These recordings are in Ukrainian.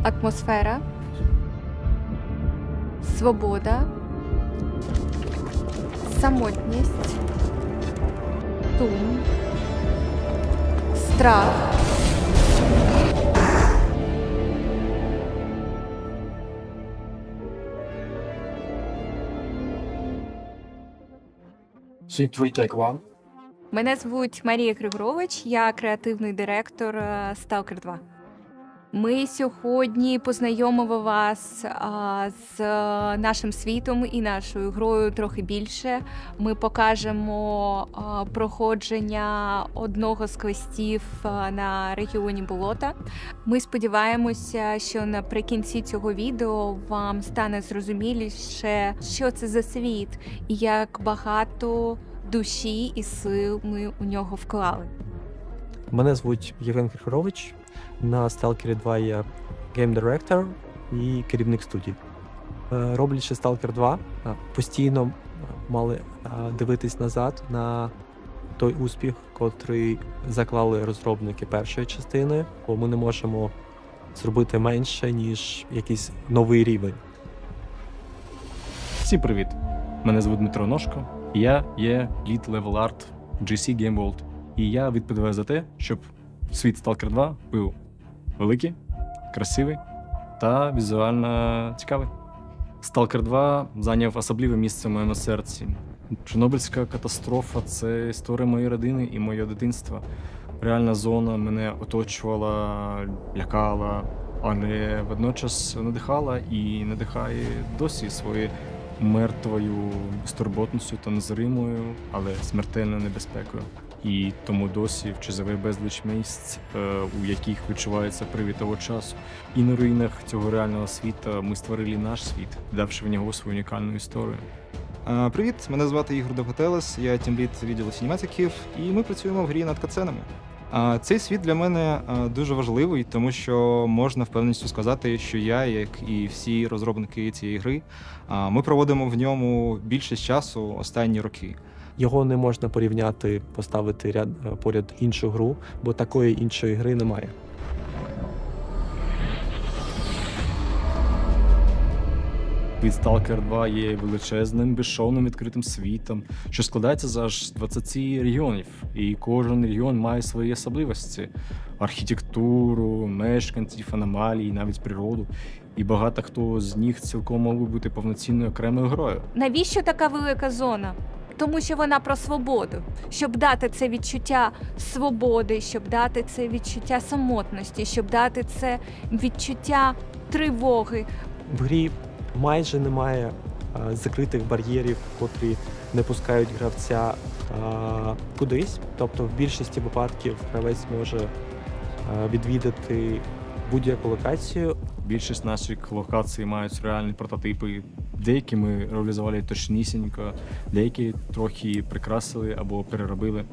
Атмосфера, свобода, самотність, сум, страх. Scene 3, take 1. Мене звуть Марія Григорович, я креативний директор Stalker 2. Ми сьогодні познайомимо вас з нашим світом і нашою грою трохи більше. Ми покажемо проходження одного з квестів на регіоні Болота. Ми сподіваємося, що наприкінці цього відео вам стане зрозуміліше, що це за світ і як багато душі і сил ми у нього вклали. Мене звуть Євген Григорович. На Stalker 2 я гейм-директор і керівник студії. Роблячи Stalker 2, постійно мали дивитись назад на той успіх, котрий заклали розробники першої частини, бо ми не можемо зробити менше, ніж якийсь новий рівень. Всім привіт! Мене звуть Дмитро Ножко, і я є Lead Level Art GC Game World. І я відповідаю за те, щоб світ Stalker 2 був великий, красивий та візуально цікавий. Stalker 2 зайняв особливе місце в моєму серці. Чорнобильська катастрофа – це історія моєї родини і моє дитинства. Реальна зона мене оточувала, лякала, але водночас надихала і надихає досі своєю мертвою стурботністю та незримою, але смертельною небезпекою. І тому досі вчизове безліч місць, у яких відчувається привід того часу. І на руїнах цього реального світу ми створили наш світ, давши в нього свою унікальну історію. Привіт, мене звати Ігор Довготелес, я тімлід відділу синематиків, і ми працюємо в грі над катсценами. Цей світ для мене дуже важливий, тому що можна впевненістю сказати, що я, як і всі розробники цієї гри, ми проводимо в ньому більшість часу останні роки. Його не можна порівняти, поставити поряд іншу гру, бо такої іншої гри немає. Від Stalker 2 є величезним, безшовним відкритим світом, що складається з аж 20 регіонів. І кожен регіон має свої особливості – архітектуру, мешканців, аномалії, навіть природу. І багато хто з них цілком мав би бути повноцінною окремою грою. Навіщо така велика зона? Тому що вона про свободу. Щоб дати це відчуття свободи, щоб дати це відчуття самотності, щоб дати це відчуття тривоги. В грі майже немає закритих бар'єрів, котрі не пускають гравця кудись. Тобто в більшості випадків гравець може відвідати будь-яку локацію. Більшість наших локацій мають реальні прототипи. Деякі ми реалізували точнісінько, деякі трохи прикрасили або переробили.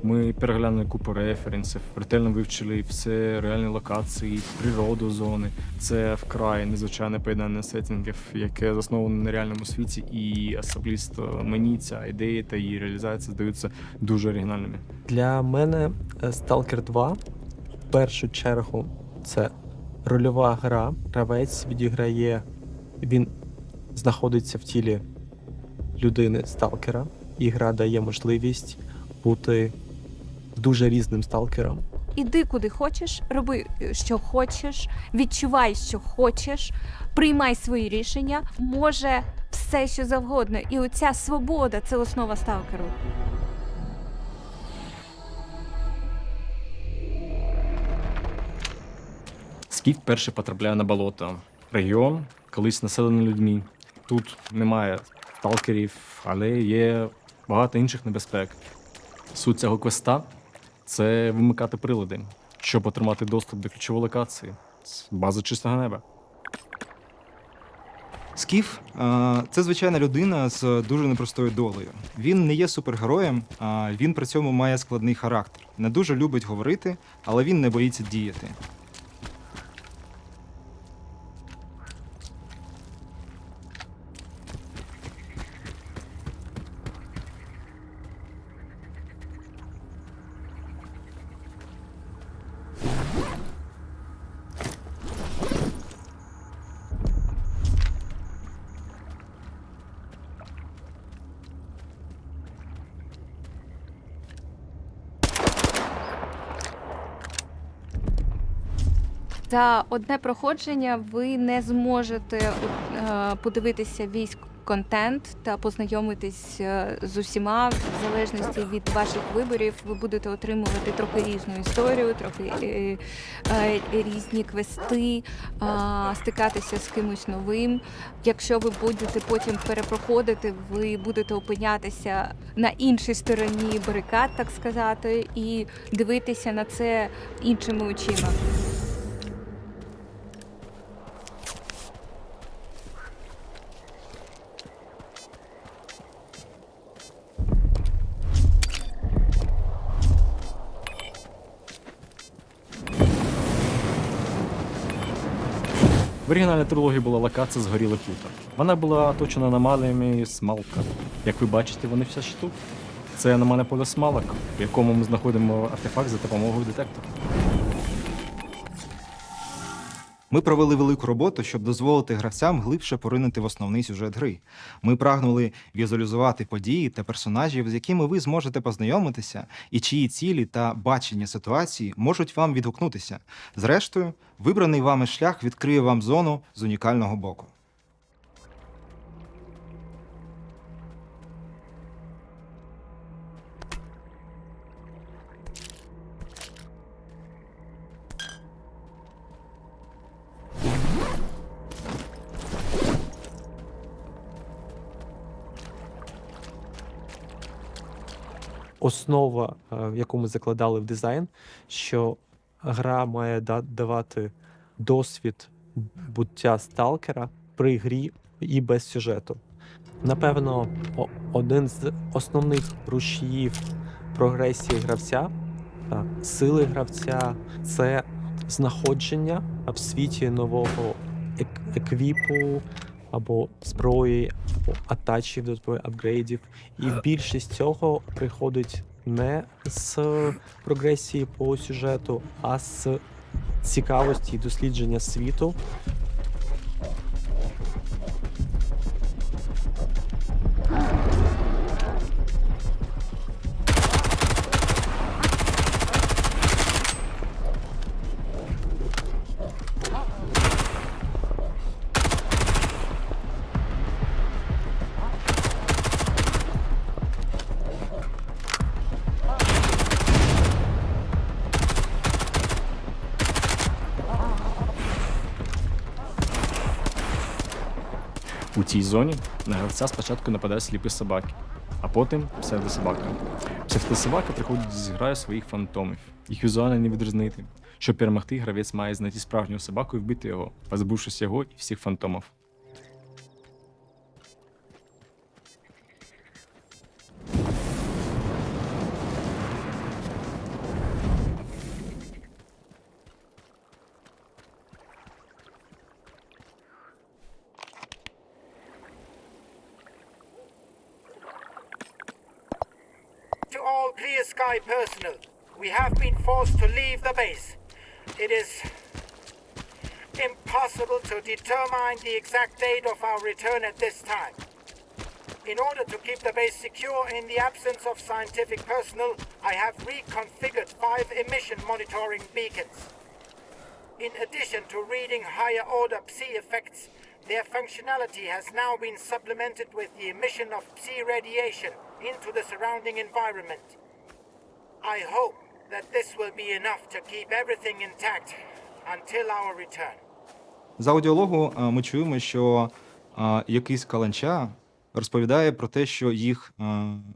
Ми переглянули купу референсів, ретельно вивчили все реальні локації, природу зони. Це вкрай незвичайне поєднання сеттингів, яке засноване на реальному світі, і особисто мені ця ідея та її реалізація здаються дуже оригінальними. Для мене Stalker 2 в першу чергу це рольова гра. Гравець відіграє, він знаходиться в тілі людини сталкера, і гра дає можливість бути дуже різним сталкером. Іди куди хочеш, роби, що хочеш, відчувай, що хочеш, приймай свої рішення, може все, що завгодно. І оця свобода – це основа сталкеру. Скіф перше потрапляє на болото. Регіон, колись населений людьми. Тут немає сталкерів, але є багато інших небезпек. Суть цього квеста – це вимикати прилади, щоб отримати доступ до ключової локації з бази чистого неба. Скіф – це звичайна людина з дуже непростою долею. Він не є супергероєм, він при цьому має складний характер. Не дуже любить говорити, але він не боїться діяти. За одне проходження ви не зможете подивитися весь контент та познайомитись з усіма, в залежності від ваших виборів. Ви будете отримувати трохи різну історію, трохи різні квести, стикатися з кимось новим. Якщо ви будете потім перепроходити, ви будете опинятися на іншій стороні барикад, так сказати, і дивитися на це іншими очима. В оригінальній трилогії була локація згоріле плута. Вона була оточена аномаліями смалка. Як ви бачите, вони вся ще тут. Це аномальне поле смалок, в якому ми знаходимо артефакт за допомогою детектора. Ми провели велику роботу, щоб дозволити гравцям глибше поринути в основний сюжет гри. Ми прагнули візуалізувати події та персонажів, з якими ви зможете познайомитися, і чиї цілі та бачення ситуації можуть вам відгукнутися. Зрештою, вибраний вами шлях відкриє вам зону з унікального боку. Основа, яку ми закладали в дизайн, що гра має давати досвід буття сталкера при грі і без сюжету. Напевно, один з основних рушіїв прогресії гравця, сили гравця – це знаходження в світі нового еквіпу, або зброї, або атачів до зброї, апгрейдів. І більшість цього приходить не з прогресії по сюжету, а з цікавості і дослідження світу. У цій зоні на гравця спочатку нападає сліпі собаки, а потім псевдособака. Псевдособака приходить зі грою своїх фантомів. Їх візуально не відрізнити. Щоб перемогти, гравець має знайти справжнього собаку і вбити його, позбувшись його і всіх фантомів. To all Clear Sky personnel, we have been forced to leave the base. It is impossible to determine the exact date of our return at this time. In order to keep the base secure in the absence of scientific personnel, I have reconfigured 5 emission monitoring beacons. In addition to reading higher order Psi effects, their functionality has now been supplemented with the emission of Psi radiation into the surrounding environment. I hope that this will be enough to keep everything intact until our return. З аудіологу ми чуємо, що якийсь каланча розповідає про те, що їх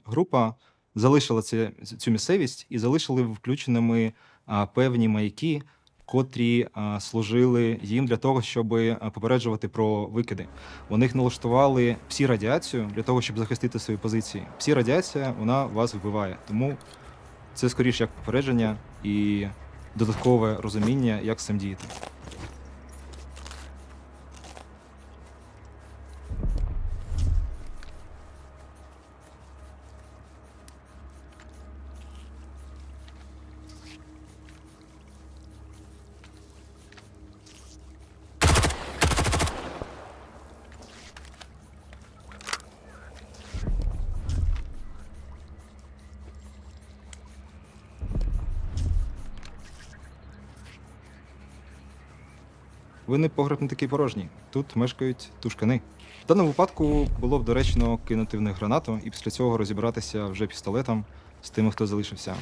група залишила цю місцевість і залишили включеними певні маяки, котрі служили їм для того, щоб попереджувати про викиди. У них налаштували псі-радіацію для того, щоб захистити свої позиції. Псі-радіація, вона вас вбиває. Тому це скоріше як попередження і додаткове розуміння, як з цим діяти. Винний погреб не такий порожній. Тут мешкають тушкани. В даному випадку було б доречно кинути в них гранату і після цього розібратися вже пістолетом з тими, хто залишився.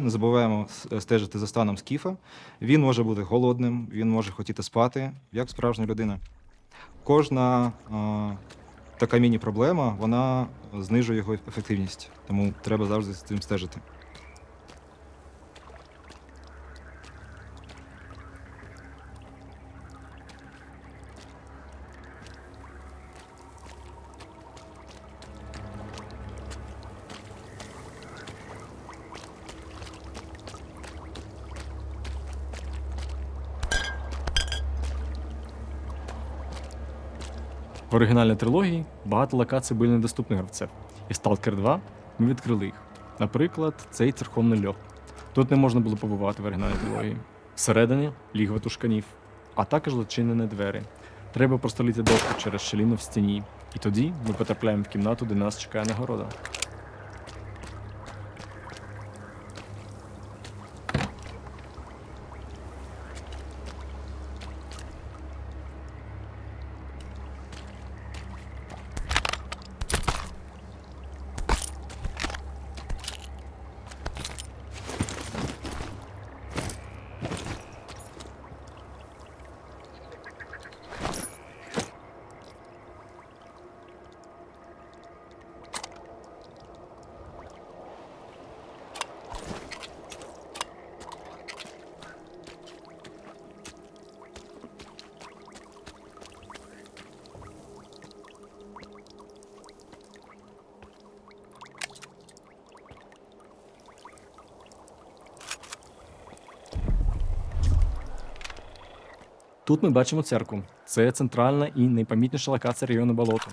Не забуваємо стежити за станом скіфа. Він може бути голодним, він може хотіти спати, як справжня людина. Кожна така міні-проблема, вона знижує його ефективність, тому треба завжди з цим стежити. В оригінальній трилогії багато локацій були недоступні гравцям, і в Stalker 2 ми відкрили їх. Наприклад, цей церковний льох. Тут не можна було побувати в оригінальній трилогії. Всередині лігва тушканів, а також зачинені двері. Треба прострілити дошку через щілину в стіні, і тоді ми потрапляємо в кімнату, де нас чекає нагорода. Тут ми бачимо церкву. Це центральна і найпомітніша локація району болото.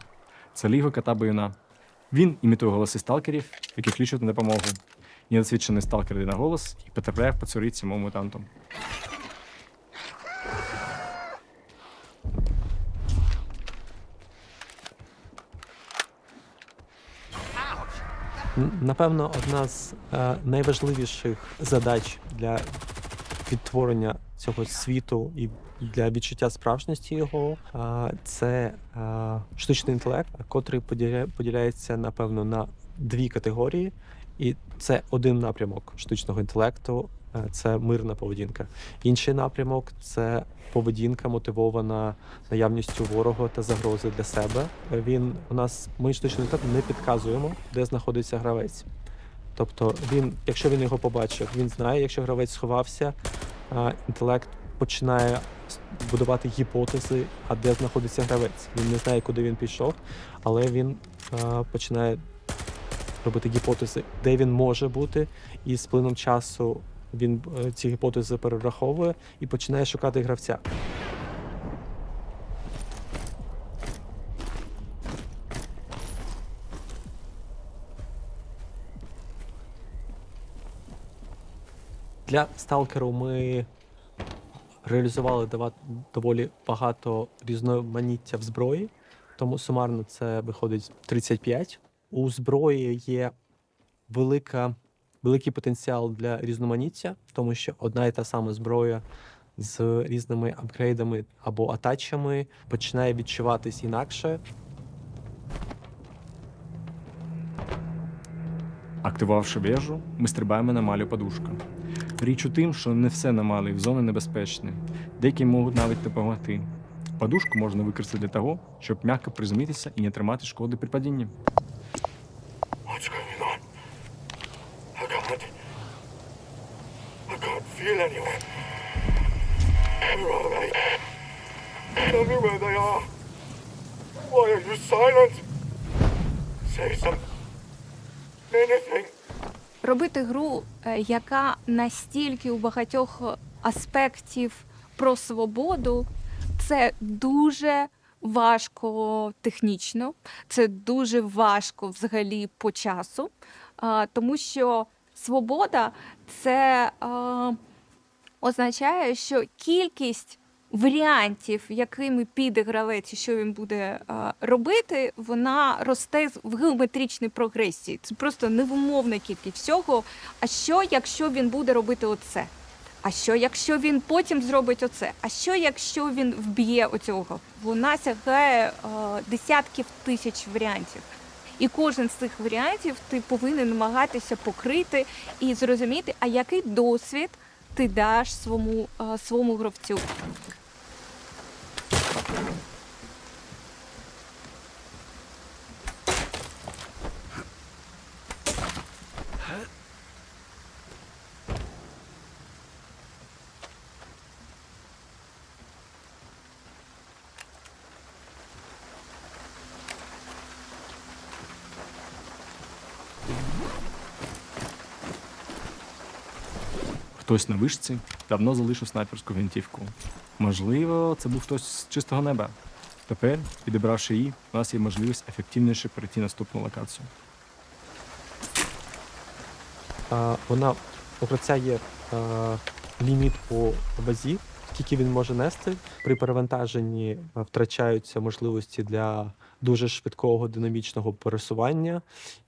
Це лігва кота Баюна. Він імітує голоси сталкерів, які кличуть на допомогу. Недосвідчений сталкер йде на голос і потрапляє в пацюрить цьому мутанту. Напевно, одна з найважливіших задач для відтворення цього світу і для відчуття справжності його це штучний інтелект, котрий поділяється, напевно, на дві категорії. І це один напрямок штучного інтелекту – це мирна поведінка. Інший напрямок – це поведінка, мотивована наявністю ворога та загрози для себе. Ми штучний інтелект не підказуємо, де знаходиться гравець. Тобто якщо він його побачив, він знає, якщо гравець сховався, інтелект починає будувати гіпотези, а де знаходиться гравець. Він не знає, куди він пішов, але він починає робити гіпотези, де він може бути, і з плином часу він ці гіпотези перераховує і починає шукати гравця. Для сталкеру ми реалізували доволі багато різноманіття в зброї, тому сумарно це виходить 35. У зброї є великий потенціал для різноманіття, тому що одна і та сама зброя з різними апгрейдами або атачами починає відчуватись інакше. Активувавши вежу, ми стрибаємо на малю подушку. Річ у тим, що не все на малій зони небезпечне. Деякі можуть навіть допомогти. Подушку можна використати для того, щоб м'яко приземлитися і не отримати шкоди при падінні. What's going on? I can't feel anyone. Where are they? Tell me where they are. Why are you silent? Say something. Anything. Робити гру, яка настільки у багатьох аспектів про свободу, це дуже важко технічно, це дуже важко взагалі по часу, тому що свобода – це означає, що кількість варіантів, якими піде гравець і що він буде робити, вона росте в геометричній прогресії. Це просто невимовна кількість всього. А що, якщо він буде робити оце? А що, якщо він потім зробить оце? А що, якщо він вб'є оцього? Вона сягає десятків тисяч варіантів. І кожен з цих варіантів ти повинен намагатися покрити і зрозуміти, а який досвід ти даш своєму гравцю. Хтось на вишці давно залишив снайперську гвинтівку. Можливо, це був хтось з чистого неба. Тепер, підібравши її, у нас є можливість ефективніше перейти на наступну локацію. Вона у гравця є ліміт по вазі, скільки він може нести. При перевантаженні втрачаються можливості для дуже швидкого динамічного пересування,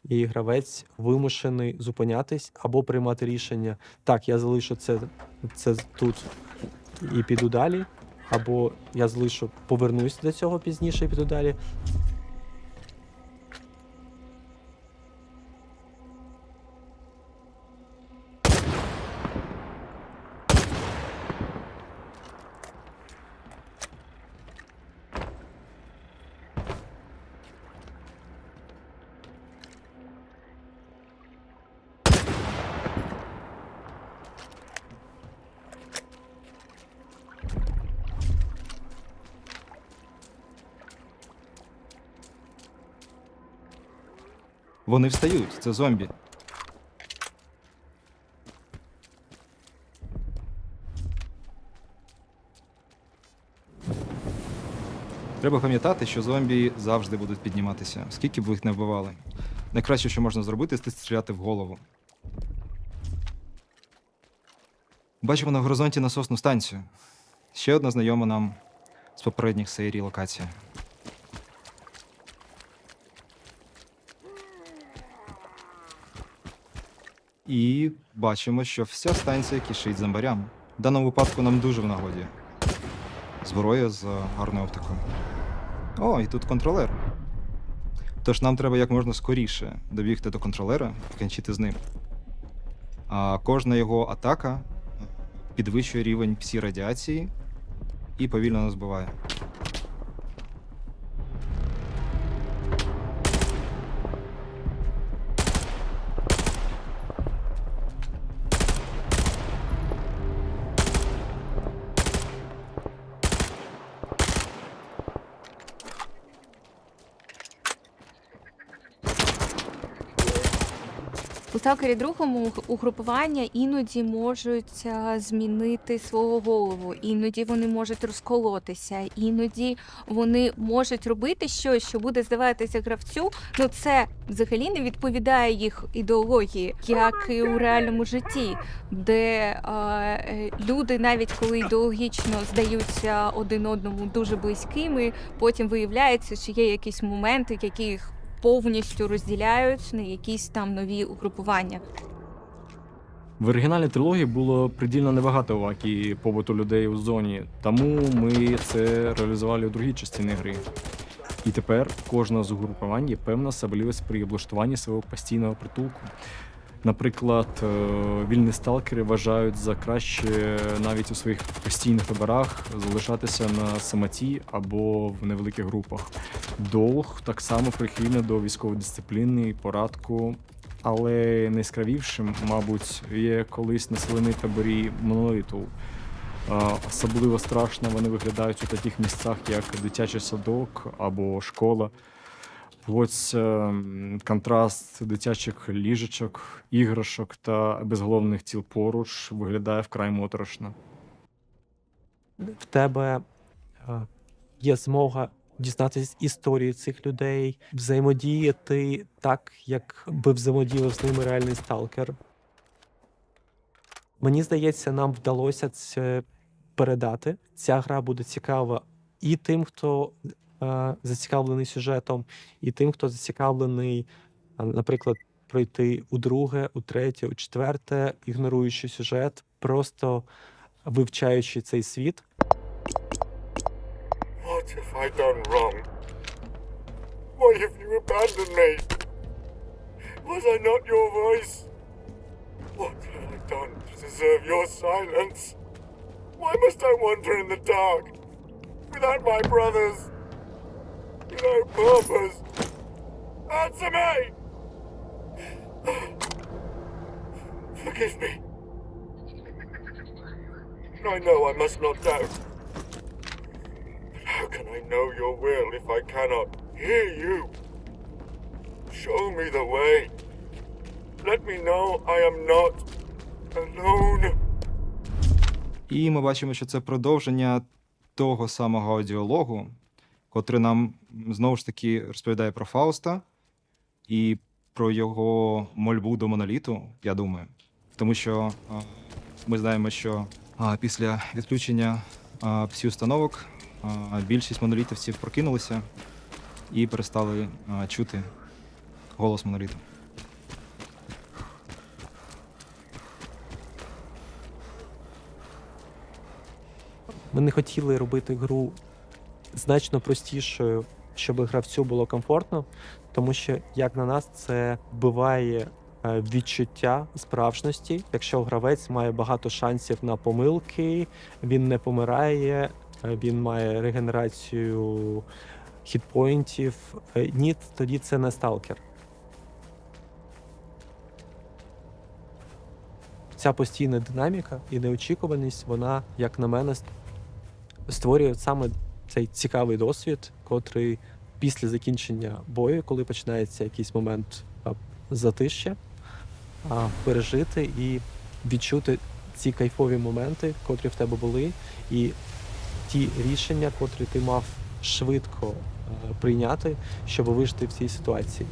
і гравець вимушений зупинятись або приймати рішення: так, я залишу це тут і піду далі, або я залишу, повернусь до цього пізніше і піду далі. Вони встають, це зомбі. Треба пам'ятати, що зомбі завжди будуть підніматися, скільки б ви їх не вбивали. Найкраще, що можна зробити, це стріляти в голову. Бачимо на горизонті насосну станцію. Ще одна знайома нам з попередніх серій локація. І бачимо, що вся станція кишить зомбарям. В даному випадку нам дуже в нагоді. Зброя з гарною оптикою. О, і тут контролер. Тож нам треба як можна скоріше добігти до контролера і покінчити з ним. А кожна його атака підвищує рівень псі-радіації і повільно нас вбиває. У сталкері другому угрупування іноді можуть змінити свого голову, іноді вони можуть розколотися, іноді вони можуть робити щось, що буде здаватися гравцю. Ну це взагалі не відповідає їх ідеології, як і у реальному житті, де люди, навіть коли ідеологічно здаються один одному дуже близькими, потім виявляється, що є якісь моменти, які їх повністю розділяють на якісь там нові угрупування. В оригінальній трилогії було придільно небагато уваги побуту людей у зоні, тому ми це реалізували у другій частині гри. І тепер кожна з угрупувань є певна особливість при облаштуванні свого постійного притулку. Наприклад, вільні сталкери вважають за краще навіть у своїх постійних виборах залишатися на самоті або в невеликих групах. Долг так само прихильний до військової дисципліни і порадку, але найяскравішим, мабуть, є колись населений таборі монолиту. Особливо страшно вони виглядають у таких місцях, як дитячий садок або школа. Ось контраст дитячих ліжечок, іграшок та безголовних тіл поруч виглядає вкрай моторошно. В тебе є змога дізнатися історії цих людей, взаємодіяти так, як би взаємодіяв з ними реальний сталкер. Мені здається, нам вдалося це передати. Ця гра буде цікава і тим, хто зацікавлений сюжетом, і тим, хто зацікавлений, наприклад, пройти у друге, у третє, у четверте, ігноруючи сюжет, просто вивчаючи цей світ. What have I done wrong? Why have you abandoned me? Was I not your voice? What have I done to deserve your silence? Why must I wander in the dark? Without my brothers? Without purpose? Answer me! Forgive me. I know I must not doubt. But how can I know your will if I cannot hear you? Show me the way. Let me know I am not alone. І ми бачимо, що це продовження того самого діалогу, котрий нам знову ж таки розповідає про Фауста і про його мольбу до моноліту, я думаю. Тому що ми знаємо, що після відключення псі-установок більшість монолітівців прокинулися і перестали чути голос моноліту. Ми не хотіли робити гру значно простішою, щоб гравцю було комфортно, тому що, як на нас, це вбиває відчуття справжності. Якщо гравець має багато шансів на помилки, він не помирає, він має регенерацію хітпоінтів. Ні, тоді це не сталкер. Ця постійна динаміка і неочікуваність, вона, як на мене, створює саме цей цікавий досвід, котрий після закінчення бою, коли починається якийсь момент затища, пережити і відчути ці кайфові моменти, котрі в тебе були, і ті рішення, котрі ти мав швидко прийняти, щоб вижити в цій ситуації.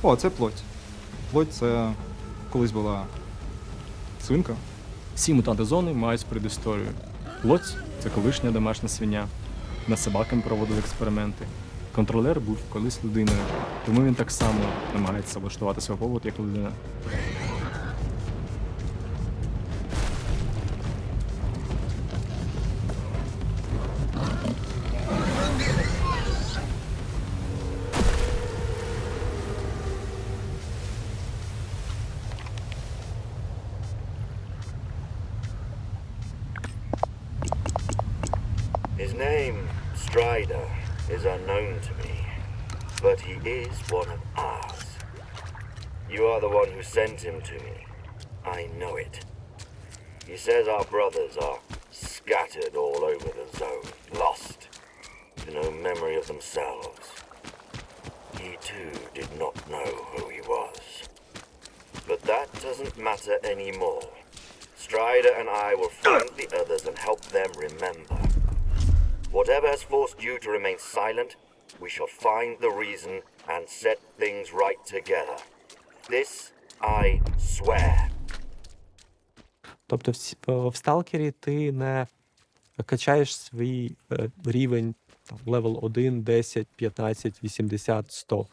О, це плоть. Плоть — це колись була свинка. Всі мутанти зони мають предісторію. Лоць це колишня домашня свиня. Над собаками проводили експерименти. Контролер був колись людиною, тому він так само намагається влаштувати свій повод як людина. His name, Strider, is unknown to me, but he is one of ours. You are the one who sent him to me. I know it. He says our brothers are scattered all over the zone, lost, with no memory of themselves. He too did not know who he was. But that doesn't matter anymore. Strider and I will find the others and help them remember. Whatever has forced you to remain silent, we shall find the reason and set things right together. This I swear. Тобто в сталкері ти не качаєш свій рівень левел 1, 10, 15, 80, 100.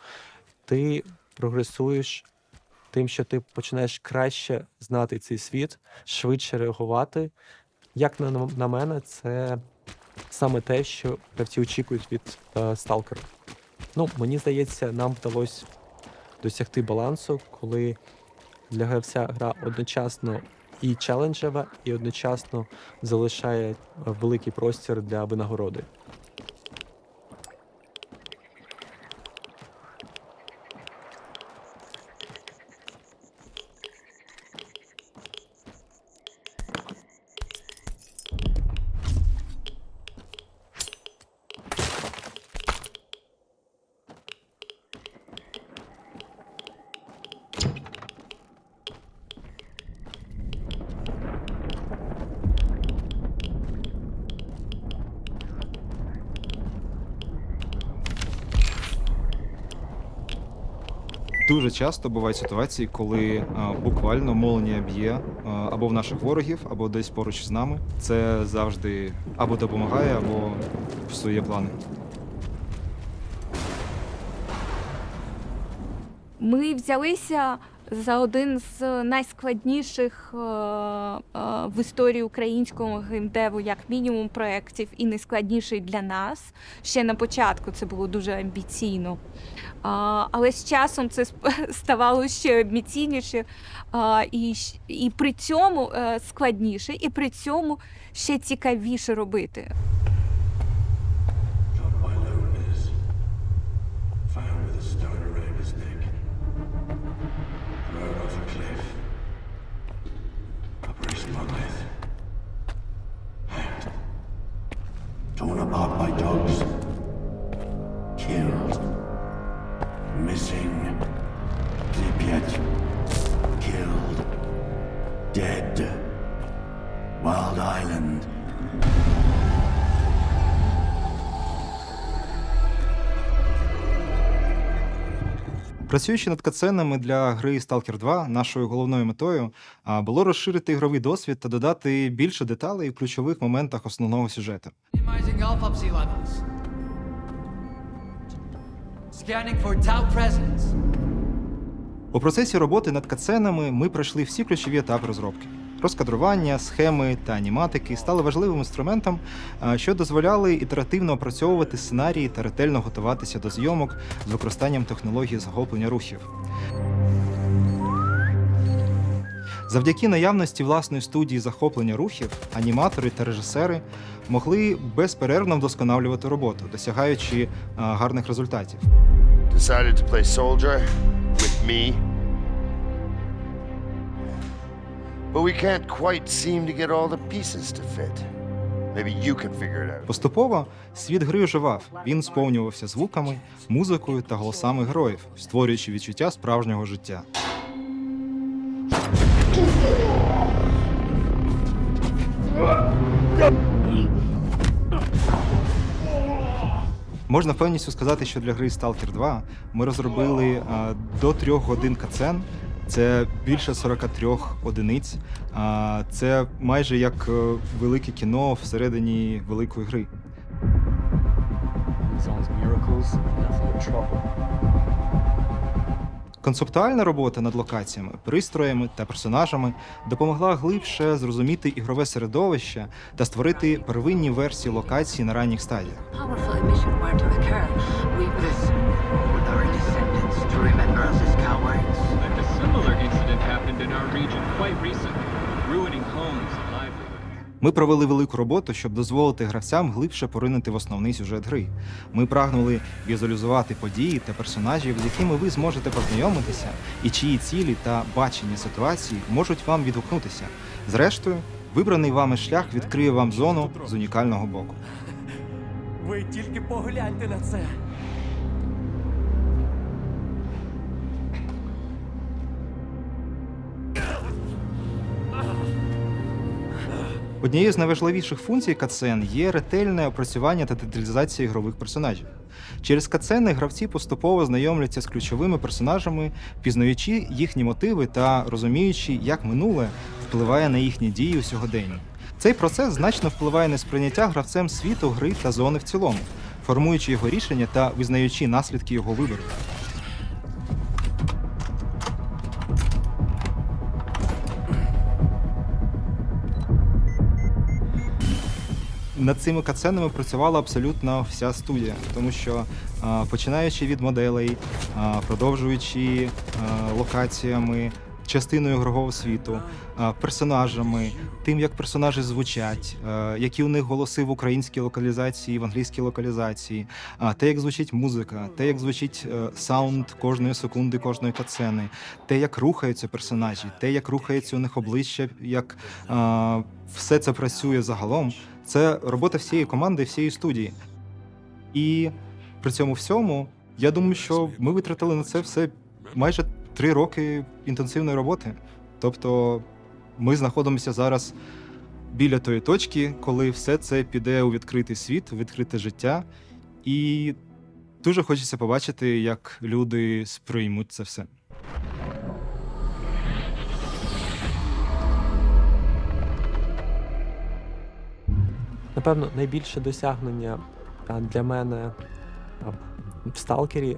Ти прогресуєш тим, що ти починаєш краще знати цей світ, швидше реагувати. Як на мене, це саме те, що гравці очікують від сталкера. Ну, мені здається, нам вдалося досягти балансу, коли для гравця гра одночасно і челенджева, і одночасно залишає великий простір для винагороди. Дуже часто бувають ситуації, коли буквально молнія б'є або в наших ворогів, або десь поруч з нами. Це завжди або допомагає, або псує плани. Ми взялися за один з найскладніших в історії українського геймдеву, як мінімум, проєктів, і найскладніший для нас. Ще на початку це було дуже амбіційно. Але з часом це ставало ще амбіційніше і при цьому складніше, і при цьому ще цікавіше робити. Torn apart by dogs. Killed. Missing. Pripyat. Killed. Dead. Wild Island. Працюючи над катсценами для гри Stalker 2, нашою головною метою було розширити ігровий досвід та додати більше деталей в ключових моментах основного сюжету. Minimizing autopsy levels. Scanning for tau presence. У процесі роботи над катсценами ми пройшли всі ключові етапи розробки. Розкадрування, схеми та аніматики стали важливим інструментом, що дозволяли ітеративно опрацьовувати сценарії та ретельно готуватися до зйомок з використанням технології захоплення рухів. Завдяки наявності власної студії захоплення рухів, аніматори та режисери могли безперервно вдосконалювати роботу, досягаючи гарних результатів. Decided to play soldier with me. But we can't quite seem to get all the pieces to fit. Maybe you can figure it out. Поступово світ гри оживав. Він сповнювався звуками, музикою та голосами героїв, створюючи відчуття справжнього життя. Можна впевненістю сказати, що для гри Stalker 2 ми розробили до 3 годин катсцен. Це більше 43 одиниць. Це майже як велике кіно всередині великої гри. Концептуальна робота над локаціями, пристроями та персонажами допомогла глибше зрозуміти ігрове середовище та створити первинні версії локацій на ранніх стадіях. Powerful emission were to occur. We listen with our descendants to remember us as cowards. A similar incident happened in our region quite recently, ruining homes and livelihoods. Ми провели велику роботу, щоб дозволити гравцям глибше поринути в основний сюжет гри. Ми прагнули візуалізувати події та персонажів, з якими ви зможете познайомитися, і чиї цілі та бачення ситуації можуть вам відгукнутися. Зрештою, вибраний вами шлях відкриє вам зону з унікального боку. Ви тільки погляньте на це. Однією з найважливіших функцій катсцен є ретельне опрацювання та деталізація ігрових персонажів. Через катсцени гравці поступово знайомляться з ключовими персонажами, пізнаючи їхні мотиви та розуміючи, як минуле впливає на їхні дії у сьогоденні. Цей процес значно впливає на сприйняття гравцем світу, гри та зони в цілому, формуючи його рішення та визнаючи наслідки його вибору. над цими катсценами працювала абсолютно вся студія, тому що починаючи від моделей, продовжуючи локаціями, частиною ігрового світу, персонажами, тим, як персонажі звучать, які у них голоси в українській локалізації, в англійській локалізації, те, як звучить музика, те, як звучить саунд кожної секунди, кожної катсцени, те, як рухаються персонажі, те, як рухається у них обличчя, як все це працює загалом. Це робота всієї команди, всієї студії. І при цьому всьому, я думаю, що ми витратили на це все майже 3 роки інтенсивної роботи. Тобто ми знаходимося зараз біля тої точки, коли все це піде у відкритий світ, у відкрите життя. І дуже хочеться побачити, як люди сприймуть це все. Напевно, найбільше досягнення для мене в Сталкері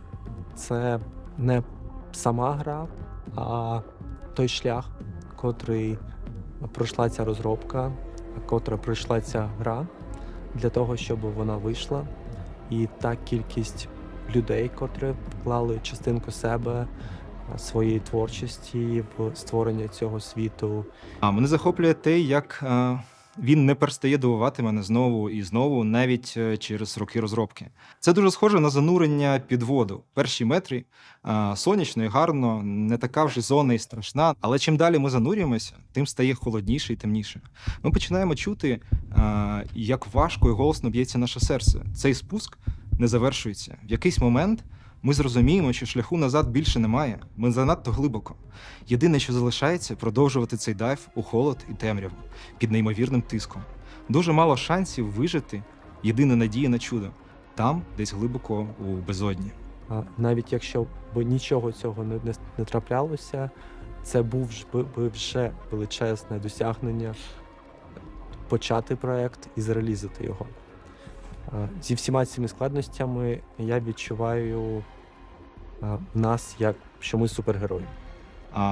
це не сама гра, а той шлях, котрий пройшла ця розробка, котра пройшла ця гра для того, щоб вона вийшла. І та кількість людей, котрі вклали частинку себе, своєї творчості в створення цього світу. Мене захоплює те, як він не перестає дивувати мене знову і знову, навіть через роки розробки. Це дуже схоже на занурення під воду. Перші метри сонячно і гарно, не така вже зона і страшна. Але чим далі ми занурюємося, тим стає холодніше і темніше. Ми починаємо чути, як важко і голосно б'ється наше серце. Цей спуск не завершується. В якийсь момент ми зрозуміємо, що шляху назад більше немає. Ми занадто глибоко. Єдине, що залишається, продовжувати цей дайв у холод і темряву під неймовірним тиском. Дуже мало шансів вижити, єдина надія на чудо. Там, десь глибоко у безодні. Навіть якщо б нічого цього не траплялося, це був би вже величезне досягнення почати проєкт і зреалізувати його. Зі всіма цими складностями я відчуваю нас, як що ми супергерої.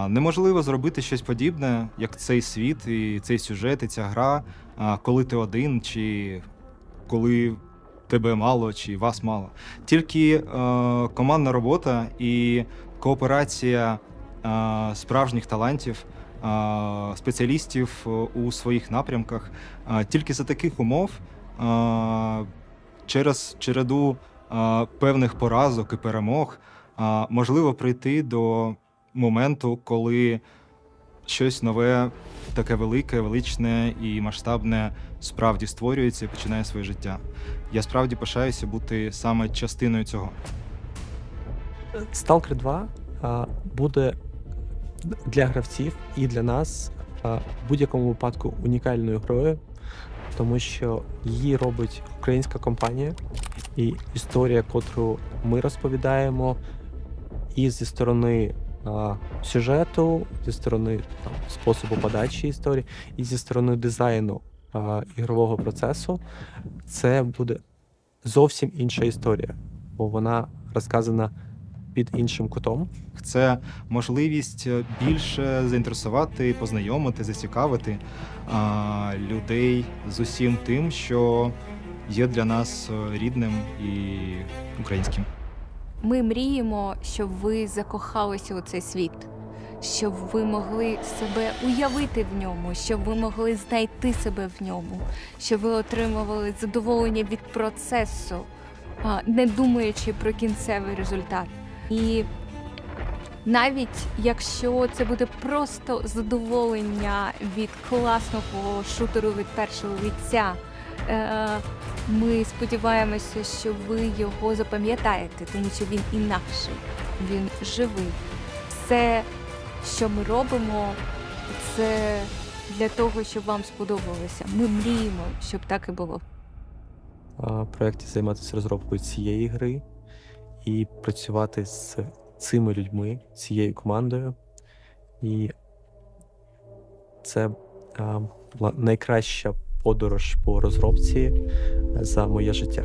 Неможливо зробити щось подібне, як цей світ, і цей сюжет, і ця гра, коли ти один, чи коли тебе мало, чи вас мало. Тільки командна робота і кооперація справжніх талантів, спеціалістів у своїх напрямках. Тільки за таких умов, через череду певних поразок і перемог, можливо прийти до моменту, коли щось нове, таке велике, величне і масштабне справді створюється і починає своє життя. Я справді пишаюся бути саме частиною цього. Stalker 2 буде для гравців і для нас в будь-якому випадку унікальною грою, тому що її робить українська компанія, і історія, котру ми розповідаємо, і зі сторони сюжету, зі сторони способу подачі історії, і зі сторони дизайну ігрового процесу, це буде зовсім інша історія, бо вона розказана під іншим кутом. Це можливість більше заінтересувати, познайомити, зацікавити людей з усім тим, що є для нас рідним і українським. Ми мріємо, щоб ви закохалися у цей світ, щоб ви могли себе уявити в ньому, щоб ви могли знайти себе в ньому, щоб ви отримували задоволення від процесу, не думаючи про кінцевий результат. І навіть якщо це буде просто задоволення від класного шутеру від першого лиця, ми сподіваємося, що ви його запам'ятаєте, тому що він інакший, він живий. Все, що ми робимо, це для того, щоб вам сподобалося. Ми мріємо, щоб так і було. В проєкті займатися розробкою цієї гри і працювати з цими людьми, цією командою. І це була найкраща подорож по розробці за моє життя.